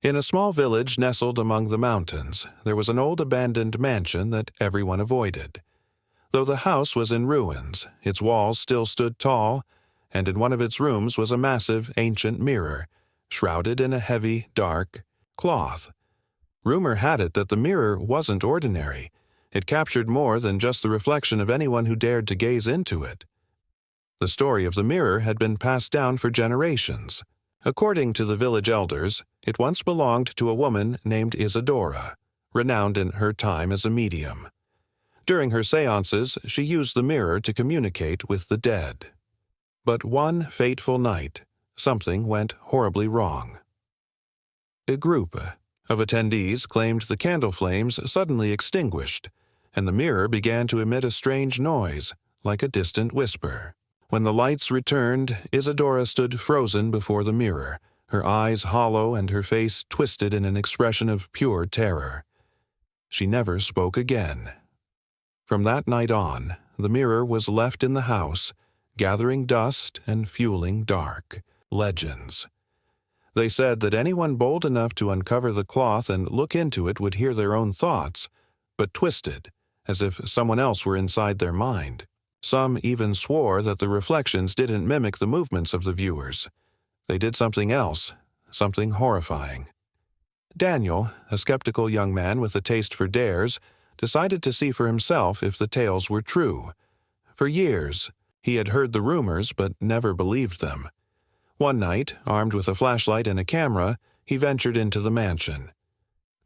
In a small village nestled among the mountains, there was an old abandoned mansion that everyone avoided. Though the house was in ruins, its walls still stood tall, and in one of its rooms was a massive, ancient mirror, shrouded in a heavy, dark cloth. Rumor had it that the mirror wasn't ordinary. It captured more than just the reflection of anyone who dared to gaze into it. The story of the mirror had been passed down for generations. According to the village elders, it once belonged to a woman named Isadora, renowned in her time as a medium. During her seances, she used the mirror to communicate with the dead. But one fateful night, something went horribly wrong. A group of attendees claimed the candle flames suddenly extinguished, and the mirror began to emit a strange noise, like a distant whisper. When the lights returned, Isadora stood frozen before the mirror, her eyes hollow and her face twisted in an expression of pure terror. She never spoke again. From that night on, the mirror was left in the house, gathering dust and fueling dark legends. They said that anyone bold enough to uncover the cloth and look into it would hear their own thoughts, but twisted, as if someone else were inside their mind. Some even swore that the reflections didn't mimic the movements of the viewers. They did something else, something horrifying. Daniel, a skeptical young man with a taste for dares, decided to see for himself if the tales were true. For years, he had heard the rumors but never believed them. One night, armed with a flashlight and a camera, he ventured into the mansion.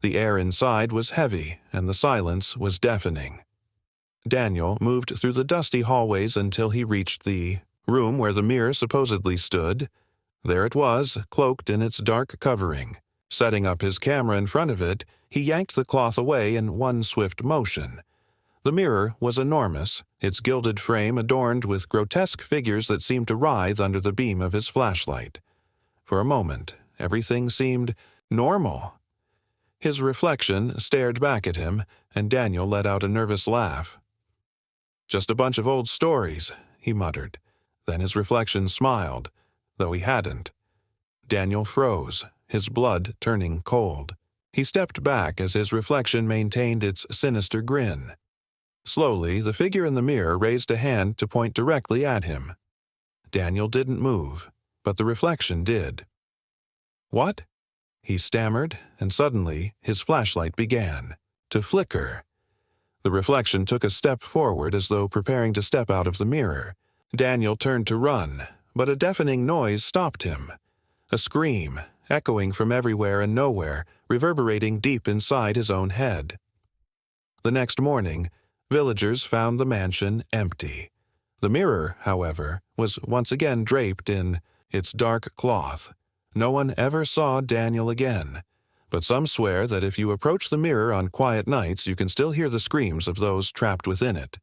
The air inside was heavy, and the silence was deafening. Daniel moved through the dusty hallways until he reached the room where the mirror supposedly stood. There it was, cloaked in its dark covering. Setting up his camera in front of it, he yanked the cloth away in one swift motion. The mirror was enormous, its gilded frame adorned with grotesque figures that seemed to writhe under the beam of his flashlight. For a moment, everything seemed normal. His reflection stared back at him, and Daniel let out a nervous laugh. "Just a bunch of old stories," he muttered. Then his reflection smiled, though he hadn't. Daniel froze, his blood turning cold. He stepped back as his reflection maintained its sinister grin. Slowly, the figure in the mirror raised a hand to point directly at him. Daniel didn't move, but the reflection did. "What?" he stammered, and suddenly his flashlight began to flicker. The reflection took a step forward as though preparing to step out of the mirror. Daniel turned to run, but a deafening noise stopped him. A scream, echoing from everywhere and nowhere, reverberating deep inside his own head. The next morning, villagers found the mansion empty. The mirror, however, was once again draped in its dark cloth. No one ever saw Daniel again, but some swear that if you approach the mirror on quiet nights, you can still hear the screams of those trapped within it.